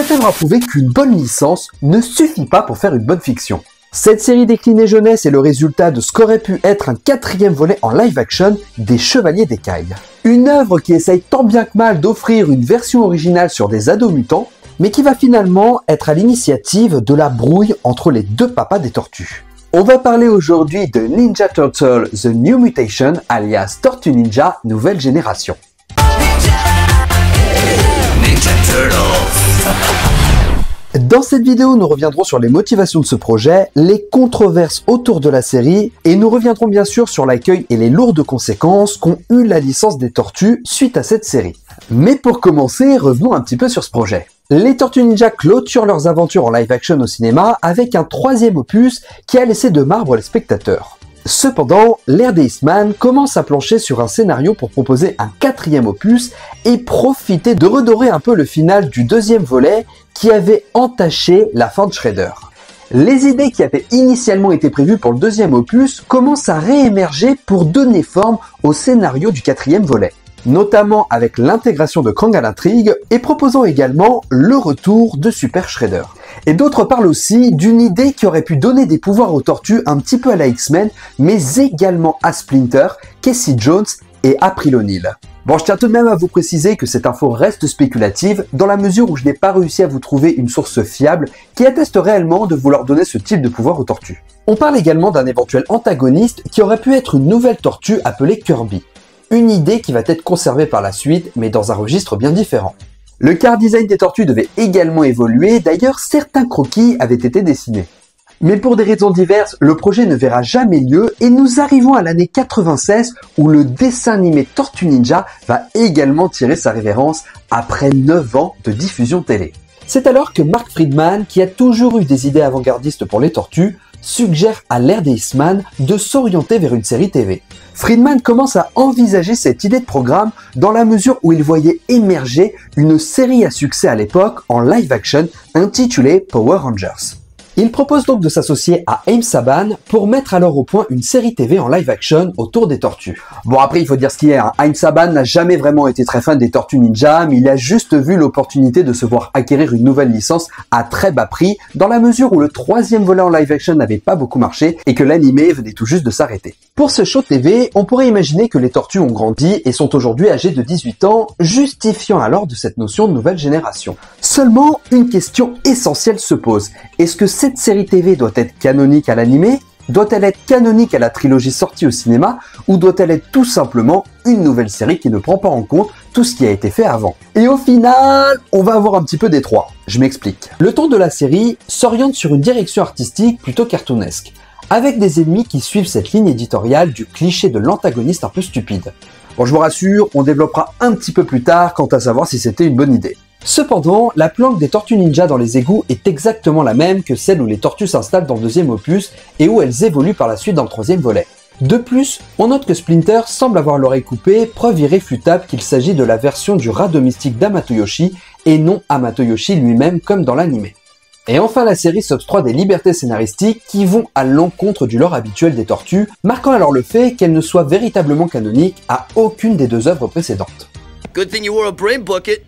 Cette œuvre a prouvé qu'une bonne licence ne suffit pas pour faire une bonne fiction. Cette série déclinée jeunesse est le résultat de ce qu'aurait pu être un 4e volet en live action des Chevaliers d'Écaille. Une œuvre qui essaye tant bien que mal d'offrir une version originale sur des ados mutants, mais qui va finalement être à l'initiative de la brouille entre les deux papas des tortues. On va parler aujourd'hui de Ninja Turtle The New Mutation, alias Tortue Ninja Nouvelle Génération. Ninja Turtles. Dans cette vidéo, nous reviendrons sur les motivations de ce projet, les controverses autour de la série, et nous reviendrons bien sûr sur l'accueil et les lourdes conséquences qu'ont eu la licence des Tortues suite à cette série. Mais pour commencer, revenons un petit peu sur ce projet. Les Tortues Ninja clôturent leurs aventures en live action au cinéma avec un 3e opus qui a laissé de marbre les spectateurs. Cependant, l'ère des Eastman commence à plancher sur un scénario pour proposer un 4e opus et profiter de redorer un peu le final du 2e volet qui avait entaché la fin de Shredder. Les idées qui avaient initialement été prévues pour le 2e opus commencent à réémerger pour donner forme au scénario du 4e volet, notamment avec l'intégration de Krang à l'intrigue et proposant également le retour de Super Shredder. Et d'autres parlent aussi d'une idée qui aurait pu donner des pouvoirs aux tortues un petit peu à la X-Men, mais également à Splinter, Casey Jones et April O'Neil. Bon, je tiens tout de même à vous préciser que cette info reste spéculative, dans la mesure où je n'ai pas réussi à vous trouver une source fiable qui atteste réellement de vouloir donner ce type de pouvoir aux tortues. On parle également d'un éventuel antagoniste qui aurait pu être une nouvelle tortue appelée Kirby. Une idée qui va être conservée par la suite, mais dans un registre bien différent. Le car design des tortues devait également évoluer, d'ailleurs certains croquis avaient été dessinés. Mais pour des raisons diverses, le projet ne verra jamais lieu et nous arrivons à l'année 96 où le dessin animé Tortue Ninja va également tirer sa révérence après 9 ans de diffusion télé. C'est alors que Mark Friedman, qui a toujours eu des idées avant-gardistes pour les tortues, suggère à l'ère des Eastman de s'orienter vers une série TV. Friedman commence à envisager cette idée de programme dans la mesure où il voyait émerger une série à succès à l'époque en live action intitulée Power Rangers. Il propose donc de s'associer à Aim Saban pour mettre alors au point une série TV en live action autour des tortues. Bon, après il faut dire ce qu'il y a, Aim Saban n'a jamais vraiment été très fan des Tortues Ninja, mais il a juste vu l'opportunité de se voir acquérir une nouvelle licence à très bas prix, dans la mesure où le 3e volet en live action n'avait pas beaucoup marché et que l'animé venait tout juste de s'arrêter. Pour ce show TV, on pourrait imaginer que les tortues ont grandi et sont aujourd'hui âgées de 18 ans, justifiant alors de cette notion de nouvelle génération. Seulement, une question essentielle se pose. Est-ce que cette série TV doit être canonique à l'animé? Doit-elle être canonique à la trilogie sortie au cinéma? Ou doit-elle être tout simplement une nouvelle série qui ne prend pas en compte tout ce qui a été fait avant? Et au final, on va avoir un petit peu des trois. Je m'explique. Le ton de la série s'oriente sur une direction artistique plutôt cartoonesque, avec des ennemis qui suivent cette ligne éditoriale du cliché de l'antagoniste un peu stupide. Bon, je vous rassure, on développera un petit peu plus tard quant à savoir si c'était une bonne idée. Cependant, la planque des Tortues Ninja dans les égouts est exactement la même que celle où les tortues s'installent dans le 2e opus et où elles évoluent par la suite dans le 3e volet. De plus, on note que Splinter semble avoir l'oreille coupée, preuve irréfutable qu'il s'agit de la version du rat domestique d'Amatoyoshi et non Amatoyoshi lui-même comme dans l'animé. Et enfin, la série s'octroie des libertés scénaristiques qui vont à l'encontre du lore habituel des tortues, marquant alors le fait qu'elle ne soit véritablement canonique à aucune des deux œuvres précédentes. Good thing you wore a brain bucket.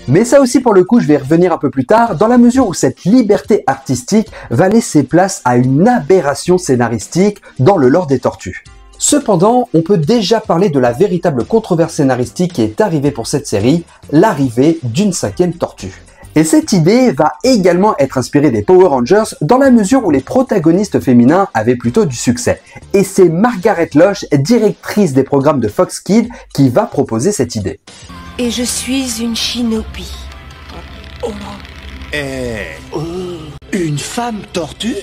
Mais ça aussi pour le coup je vais y revenir un peu plus tard, dans la mesure où cette liberté artistique va laisser place à une aberration scénaristique dans le lore des tortues. Cependant, on peut déjà parler de la véritable controverse scénaristique qui est arrivée pour cette série, l'arrivée d'une 5e tortue. Et cette idée va également être inspirée des Power Rangers dans la mesure où les protagonistes féminins avaient plutôt du succès. Et c'est Margaret Losh, directrice des programmes de Fox Kids, qui va proposer cette idée. Et je suis une Shinobi. Une femme tortue?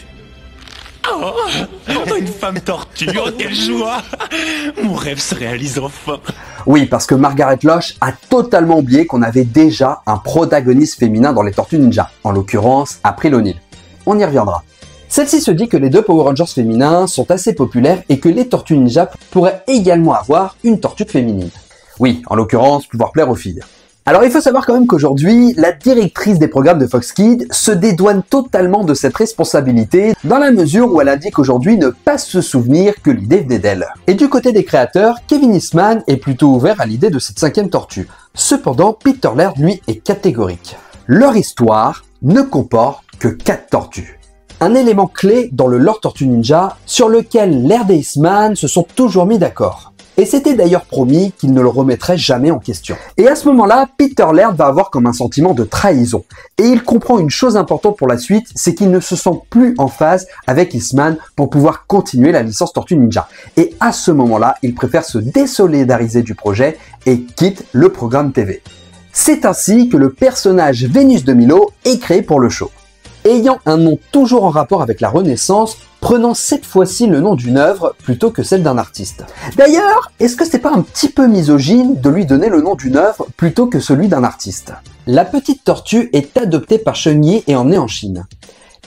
Oh, une femme tortue, oh quelle joie! Mon rêve se réalise enfin. Oui, parce que Margaret Losh a totalement oublié qu'on avait déjà un protagoniste féminin dans les Tortues Ninja, en l'occurrence April O'Neil. On y reviendra. Celle-ci se dit que les deux Power Rangers féminins sont assez populaires et que les Tortues Ninja pourraient également avoir une tortue féminine. Oui, en l'occurrence, pouvoir plaire aux filles. Alors il faut savoir quand même qu'aujourd'hui, la directrice des programmes de Fox Kids se dédouane totalement de cette responsabilité dans la mesure où elle indique aujourd'hui ne pas se souvenir que l'idée venait d'elle. Et du côté des créateurs, Kevin Eastman est plutôt ouvert à l'idée de cette 5e tortue. Cependant, Peter Laird, lui, est catégorique. Leur histoire ne comporte que 4 tortues. Un élément clé dans le lore Tortue Ninja sur lequel Laird et Eastman se sont toujours mis d'accord. Et c'était d'ailleurs promis qu'ils ne le remettraient jamais en question. Et à ce moment-là, Peter Laird va avoir comme un sentiment de trahison. Et il comprend une chose importante pour la suite, c'est qu'il ne se sent plus en phase avec Eastman pour pouvoir continuer la licence Tortue Ninja. Et à ce moment-là, il préfère se désolidariser du projet et quitte le programme TV. C'est ainsi que le personnage Vénus de Milo est créé pour le show. Ayant un nom toujours en rapport avec la Renaissance, prenant cette fois-ci le nom d'une œuvre plutôt que celle d'un artiste. D'ailleurs, est-ce que c'est pas un petit peu misogyne de lui donner le nom d'une œuvre plutôt que celui d'un artiste? La petite tortue est adoptée par Chun-Yi et emmenée en Chine.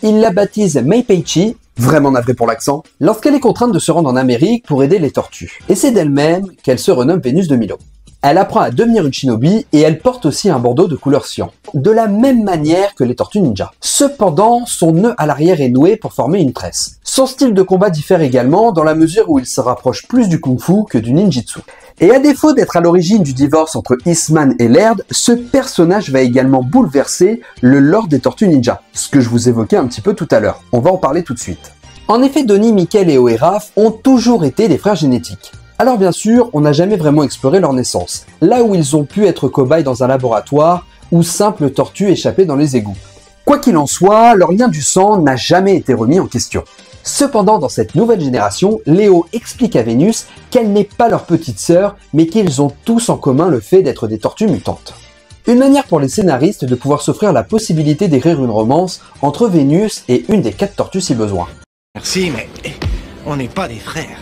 Il la baptise Mei Pei-Chi, vraiment navré pour l'accent, lorsqu'elle est contrainte de se rendre en Amérique pour aider les tortues. Et c'est d'elle-même qu'elle se renomme Vénus de Milo. Elle apprend à devenir une shinobi et elle porte aussi un bandeau de couleur cyan, de la même manière que les tortues ninja. Cependant, son nœud à l'arrière est noué pour former une tresse. Son style de combat diffère également dans la mesure où il se rapproche plus du kung-fu que du ninjitsu. Et à défaut d'être à l'origine du divorce entre Eastman et Laird, ce personnage va également bouleverser le lore des tortues ninja, ce que je vous évoquais un petit peu tout à l'heure. On va en parler tout de suite. En effet, Donnie, Michael et Oeraf ont toujours été des frères génétiques. Alors bien sûr, on n'a jamais vraiment exploré leur naissance, là où ils ont pu être cobayes dans un laboratoire ou simples tortues échappées dans les égouts. Quoi qu'il en soit, leur lien du sang n'a jamais été remis en question. Cependant, dans cette nouvelle génération, Léo explique à Vénus qu'elle n'est pas leur petite sœur, mais qu'ils ont tous en commun le fait d'être des tortues mutantes. Une manière pour les scénaristes de pouvoir s'offrir la possibilité d'écrire une romance entre Vénus et une des 4 tortues si besoin. Merci, mais on n'est pas des frères.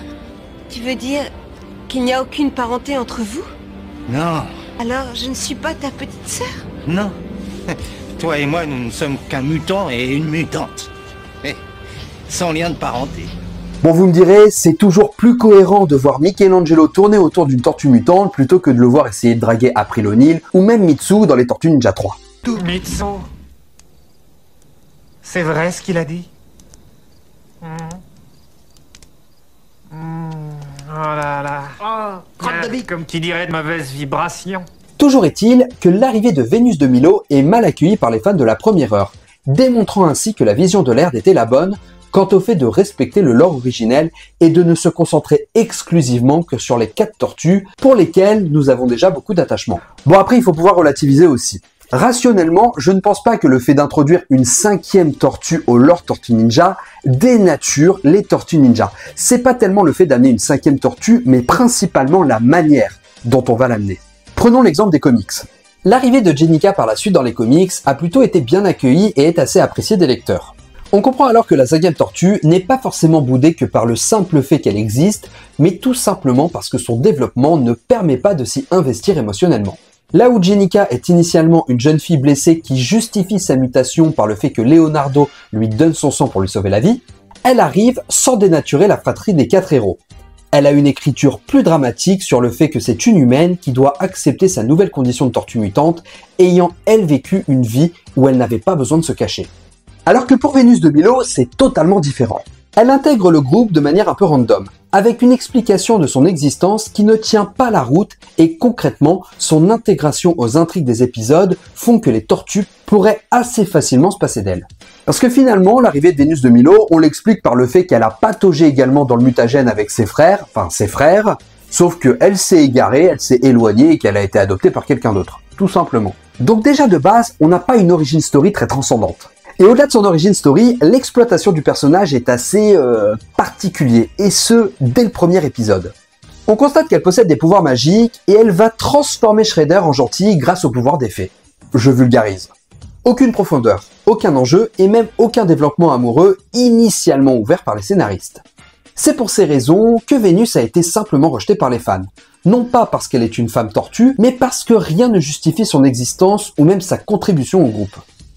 Tu veux dire qu'il n'y a aucune parenté entre vous? Non, Alors je ne suis pas ta petite sœur? non. Toi et moi, nous ne sommes qu'un mutant et une mutante. Mais sans lien de parenté. Bon, vous me direz, c'est toujours plus cohérent de voir Michelangelo tourner autour d'une tortue mutante plutôt que de le voir essayer de draguer April O'Neil ou même Mitsu dans les Tortues Ninja 3. Mitsu. C'est vrai ce qu'il a dit? Oh là là. crotte de bite. Comme qui dirait de mauvaises vibrations. Toujours est-il que l'arrivée de Vénus de Milo est mal accueillie par les fans de la première heure, démontrant ainsi que la vision de Laird était la bonne quant au fait de respecter le lore originel et de ne se concentrer exclusivement que sur les 4 tortues pour lesquelles nous avons déjà beaucoup d'attachement. Bon, après il faut pouvoir relativiser aussi. Rationnellement, je ne pense pas que le fait d'introduire une 5e tortue au lore Tortue Ninja dénature les Tortues Ninja. C'est pas tellement le fait d'amener une 5e tortue, mais principalement la manière dont on va l'amener. Prenons l'exemple des comics. L'arrivée de Jennika par la suite dans les comics a plutôt été bien accueillie et est assez appréciée des lecteurs. On comprend alors que la 5e tortue n'est pas forcément boudée que par le simple fait qu'elle existe, mais tout simplement parce que son développement ne permet pas de s'y investir émotionnellement. Là où Jennika est initialement une jeune fille blessée qui justifie sa mutation par le fait que Leonardo lui donne son sang pour lui sauver la vie, elle arrive sans dénaturer la fratrie des 4 héros. Elle a une écriture plus dramatique sur le fait que c'est une humaine qui doit accepter sa nouvelle condition de tortue mutante, ayant elle vécu une vie où elle n'avait pas besoin de se cacher. Alors que pour Vénus de Milo, c'est totalement différent. Elle intègre le groupe de manière un peu random, avec une explication de son existence qui ne tient pas la route et concrètement, son intégration aux intrigues des épisodes font que les tortues pourraient assez facilement se passer d'elle. Parce que finalement, l'arrivée de Vénus de Milo, on l'explique par le fait qu'elle a pataugé également dans le mutagène avec ses frères, sauf qu'elle s'est égarée, elle s'est éloignée et qu'elle a été adoptée par quelqu'un d'autre, tout simplement. Donc déjà de base, on n'a pas une origin story très transcendante. Et au-delà de son origin story, l'exploitation du personnage est assez particulier, et ce, dès le premier épisode. On constate qu'elle possède des pouvoirs magiques, et elle va transformer Shredder en gentil grâce au pouvoir des fées. Je vulgarise. Aucune profondeur, aucun enjeu, et même aucun développement amoureux initialement ouvert par les scénaristes. C'est pour ces raisons que Vénus a été simplement rejetée par les fans. Non pas parce qu'elle est une femme tortue, mais parce que rien ne justifie son existence ou même sa contribution au groupe.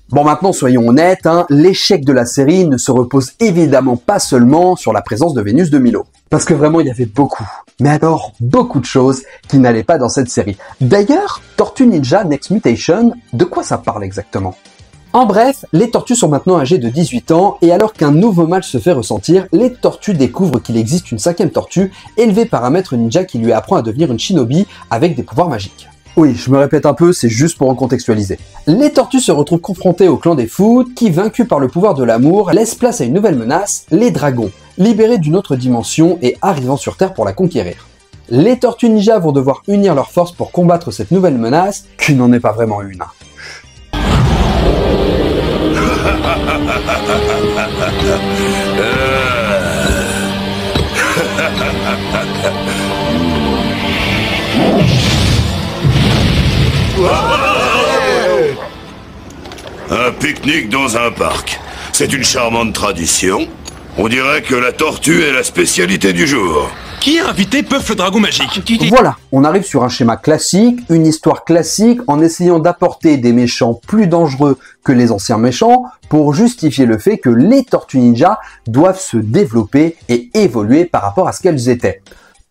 Bon, maintenant soyons honnêtes, l'échec de la série ne se repose évidemment pas seulement sur la présence de Vénus de Milo. Parce que vraiment il y avait beaucoup, mais alors beaucoup de choses qui n'allaient pas dans cette série. D'ailleurs, Tortue Ninja Next Mutation, de quoi ça parle exactement? En bref, les tortues sont maintenant âgées de 18 ans, et alors qu'un nouveau mal se fait ressentir, les tortues découvrent qu'il existe une 5e tortue, élevée par un maître ninja qui lui apprend à devenir une shinobi avec des pouvoirs magiques. Oui, je me répète un peu, c'est juste pour recontextualiser. Les tortues se retrouvent confrontées au clan des Foot, qui, vaincu par le pouvoir de l'amour, laisse place à une nouvelle menace, les dragons, libérés d'une autre dimension et arrivant sur Terre pour la conquérir. Les tortues ninja vont devoir unir leurs forces pour combattre cette nouvelle menace, qui n'en est pas vraiment une. Un pique-nique dans un parc. C'est une charmante tradition. On dirait que la tortue est la spécialité du jour. Qui a invité Puff le dragon magique? Voilà, on arrive sur un schéma classique, une histoire classique, en essayant d'apporter des méchants plus dangereux que les anciens méchants pour justifier le fait que les tortues ninja doivent se développer et évoluer par rapport à ce qu'elles étaient.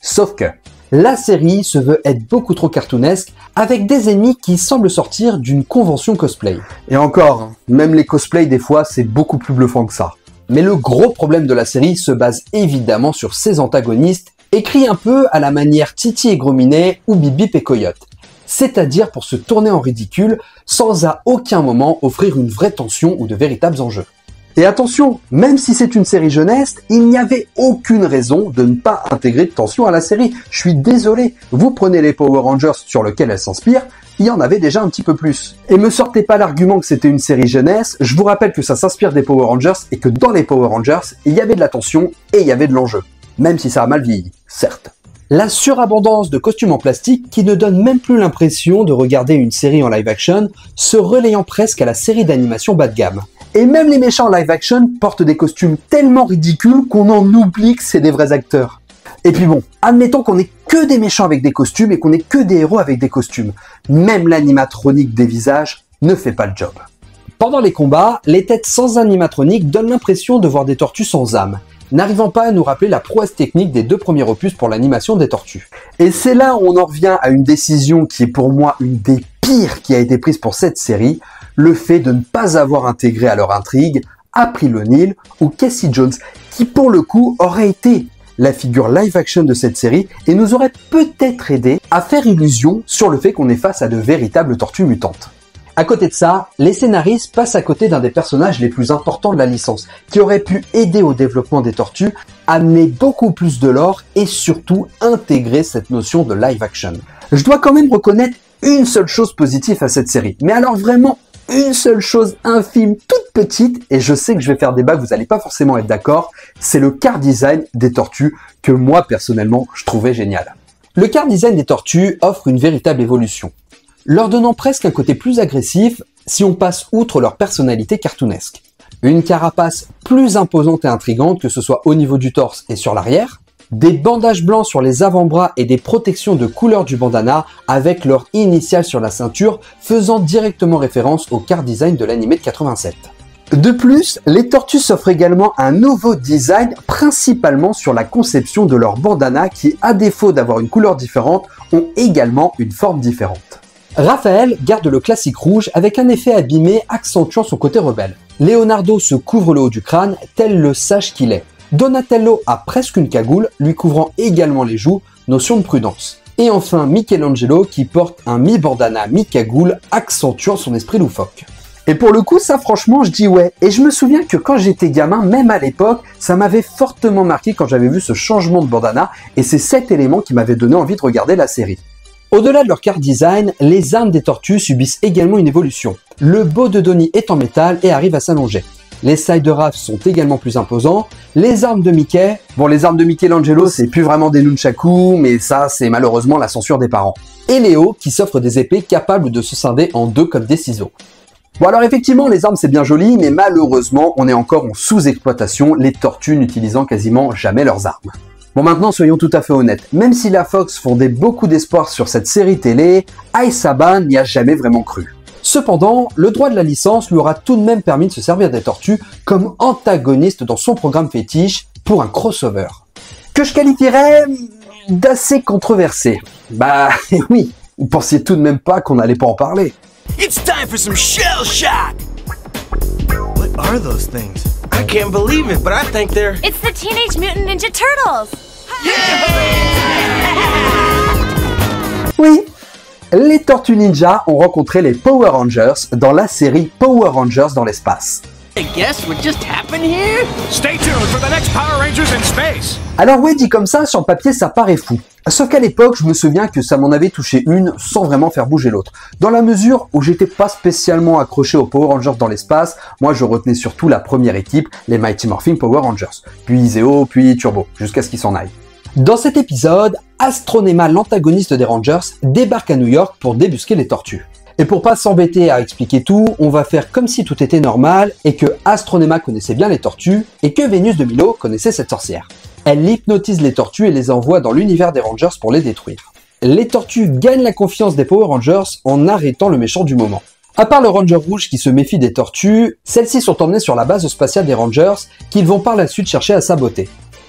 Sauf que la série se veut être beaucoup trop cartoonesque, avec des ennemis qui semblent sortir d'une convention cosplay. Et encore, même les cosplays des fois c'est beaucoup plus bluffant que ça. Mais le gros problème de la série se base évidemment sur ses antagonistes, écrits un peu à la manière Titi et Gros Minet ou Bip Bip et Coyote. C'est-à-dire pour se tourner en ridicule, sans à aucun moment offrir une vraie tension ou de véritables enjeux. Et attention, même si c'est une série jeunesse, il n'y avait aucune raison de ne pas intégrer de tension à la série. Je suis désolé, vous prenez les Power Rangers sur lesquels elle s'inspire, il y en avait déjà un petit peu plus. Et me sortez pas l'argument que c'était une série jeunesse, je vous rappelle que ça s'inspire des Power Rangers et que dans les Power Rangers, il y avait de la tension et il y avait de l'enjeu. Même si ça a mal vieilli, certes. La surabondance de costumes en plastique qui ne donne même plus l'impression de regarder une série en live action, se relayant presque à la série d'animation bas de gamme. Et même les méchants live action portent des costumes tellement ridicules qu'on en oublie que c'est des vrais acteurs. Et puis bon, admettons qu'on ait que des méchants avec des costumes et qu'on ait que des héros avec des costumes. Même l'animatronique des visages ne fait pas le job. Pendant les combats, les têtes sans animatronique donnent l'impression de voir des tortues sans âme, n'arrivant pas à nous rappeler la prouesse technique des deux premiers opus pour l'animation des tortues. Et c'est là où on en revient à une décision qui est pour moi une des pires qui a été prise pour cette série, le fait de ne pas avoir intégré à leur intrigue April O'Neil ou Casey Jones, qui pour le coup aurait été la figure live action de cette série et nous aurait peut-être aidé à faire illusion sur le fait qu'on est face à de véritables tortues mutantes. À côté de ça, les scénaristes passent à côté d'un des personnages les plus importants de la licence, qui aurait pu aider au développement des tortues, amener beaucoup plus de lore et surtout intégrer cette notion de live action. Je dois quand même reconnaître une seule chose positive à cette série, mais alors vraiment une seule chose infime, toute petite, et je sais que je vais faire débat, vous n'allez pas forcément être d'accord, c'est le car design des tortues que moi personnellement je trouvais génial. Le car design des tortues offre une véritable évolution, leur donnant presque un côté plus agressif si on passe outre leur personnalité cartoonesque. Une carapace plus imposante et intrigante que ce soit au niveau du torse et sur l'arrière, des bandages blancs sur les avant-bras et des protections de couleur du bandana avec leur initiale sur la ceinture faisant directement référence au car design de l'animé de 87. De plus, les tortues s'offrent également un nouveau design principalement sur la conception de leur bandana qui, à défaut d'avoir une couleur différente, ont également une forme différente. Raphaël garde le classique rouge avec un effet abîmé accentuant son côté rebelle. Leonardo se couvre le haut du crâne tel le sage qu'il est. Donatello a presque une cagoule, lui couvrant également les joues, notion de prudence. Et enfin Michelangelo qui porte un mi-bandana mi-cagoule, accentuant son esprit loufoque. Et pour le coup, ça franchement, je dis ouais. Et je me souviens que quand j'étais gamin, même à l'époque, ça m'avait fortement marqué quand j'avais vu ce changement de bandana, et c'est cet élément qui m'avait donné envie de regarder la série. Au-delà de leur car design, les armes des tortues subissent également une évolution. Le bow de Donnie est en métal et arrive à s'allonger. Les side-rafts sont également plus imposants. Les armes de Mickey, bon les armes de Michelangelo c'est plus vraiment des nunchakus, mais ça c'est malheureusement la censure des parents. Et Léo qui s'offre des épées capables de se scinder en deux comme des ciseaux. Bon alors effectivement les armes c'est bien joli, mais malheureusement on est encore en sous-exploitation, les tortues n'utilisant quasiment jamais leurs armes. Bon maintenant soyons tout à fait honnêtes, même si la Fox fondait beaucoup d'espoir sur cette série télé, Ai Saban n'y a jamais vraiment cru. Cependant, le droit de la licence lui aura tout de même permis de se servir des tortues comme antagoniste dans son programme fétiche pour un crossover. Que je qualifierais d'assez controversé. Bah oui, vous pensiez tout de même pas qu'on n'allait pas en parler. It's time for some shell shock! What are those things? I can't believe it, but I think they're... It's the Teenage Mutant Ninja Turtles! Oui, Les Tortues Ninja ont rencontré les Power Rangers dans la série Power Rangers dans l'espace. I guess what just happened here? Stay tuned for the next Power Rangers in space. Alors ouais, dit comme ça, sur le papier, ça paraît fou. Sauf qu'à l'époque, je me souviens que ça m'en avait touché une sans vraiment faire bouger l'autre. Dans la mesure où j'étais pas spécialement accroché aux Power Rangers dans l'espace, moi je retenais surtout la première équipe, les Mighty Morphin Power Rangers. Puis Zeo, puis Turbo, jusqu'à ce qu'ils s'en aillent. Dans cet épisode, Astronema, l'antagoniste des Rangers, débarque à New York pour débusquer les tortues. Et pour pas s'embêter à expliquer tout, on va faire comme si tout était normal et que Astronema connaissait bien les tortues et que Vénus de Milo connaissait cette sorcière. Elle hypnotise les tortues et les envoie dans l'univers des Rangers pour les détruire. Les tortues gagnent la confiance des Power Rangers en arrêtant le méchant du moment. À part le Ranger rouge qui se méfie des tortues, celles-ci sont emmenées sur la base spatiale des Rangers qu'ils vont par la suite chercher à saboter.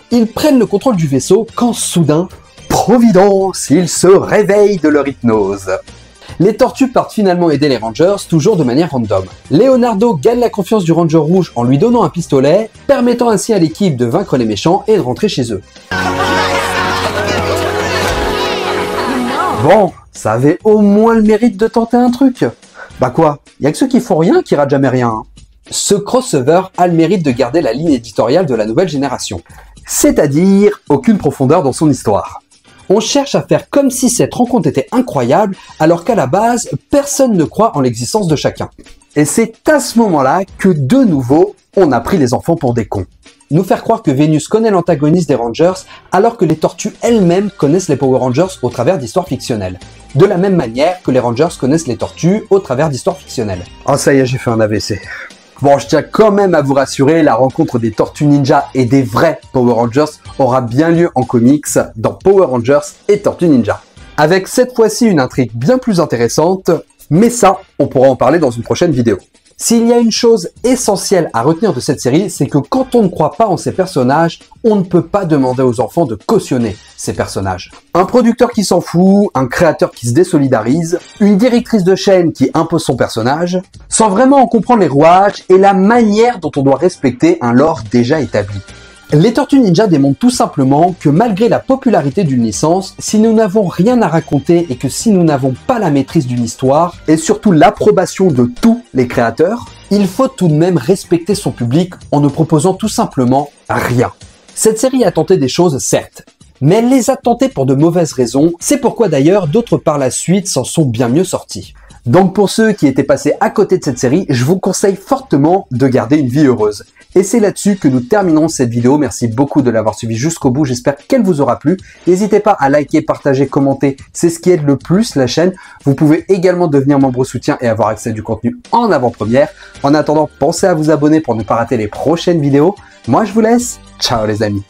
Ils prennent le contrôle du vaisseau quand soudain, providence, ils se réveillent de leur hypnose. Les tortues partent finalement aider les Rangers, toujours de manière random. Leonardo gagne la confiance du Ranger rouge en lui donnant un pistolet, permettant ainsi à l'équipe de vaincre les méchants et de rentrer chez eux. Bon, ça avait au moins le mérite de tenter un truc. Bah quoi, y a que ceux qui font rien qui ratent jamais rien. Hein. Ce crossover a le mérite de garder la ligne éditoriale de la nouvelle génération. C'est-à-dire aucune profondeur dans son histoire. On cherche à faire comme si cette rencontre était incroyable, alors qu'à la base, personne ne croit en l'existence de chacun. Et c'est à ce moment-là que, de nouveau, on a pris les enfants pour des cons. Nous faire croire que Vénus connaît l'antagoniste des Rangers, alors que les tortues elles-mêmes connaissent les Power Rangers au travers d'histoires fictionnelles. De la même manière que les Rangers connaissent les tortues au travers d'histoires fictionnelles. Oh ça y est, j'ai fait un AVC. Bon, je tiens quand même à vous rassurer, la rencontre des Tortues Ninja et des vrais Power Rangers aura bien lieu en comics dans Power Rangers et Tortues Ninja. Avec cette fois-ci une intrigue bien plus intéressante, mais ça, on pourra en parler dans une prochaine vidéo. S'il y a une chose essentielle à retenir de cette série, c'est que quand on ne croit pas en ces personnages, on ne peut pas demander aux enfants de cautionner ces personnages. Un producteur qui s'en fout, un créateur qui se désolidarise, une directrice de chaîne qui impose son personnage, sans vraiment en comprendre les rouages et la manière dont on doit respecter un lore déjà établi. Les Tortues Ninja démontrent tout simplement que malgré la popularité d'une licence, si nous n'avons rien à raconter et que si nous n'avons pas la maîtrise d'une histoire, et surtout l'approbation de tous les créateurs, il faut tout de même respecter son public en ne proposant tout simplement rien. Cette série a tenté des choses, certes, mais elle les a tentées pour de mauvaises raisons, c'est pourquoi d'ailleurs d'autres par la suite s'en sont bien mieux sortis. Donc pour ceux qui étaient passés à côté de cette série, je vous conseille fortement de garder une vie heureuse. Et c'est là-dessus que nous terminons cette vidéo. Merci beaucoup de l'avoir suivi jusqu'au bout. J'espère qu'elle vous aura plu. N'hésitez pas à liker, partager, commenter. C'est ce qui aide le plus la chaîne. Vous pouvez également devenir membre soutien et avoir accès à du contenu en avant-première. En attendant, pensez à vous abonner pour ne pas rater les prochaines vidéos. Moi, je vous laisse. Ciao les amis.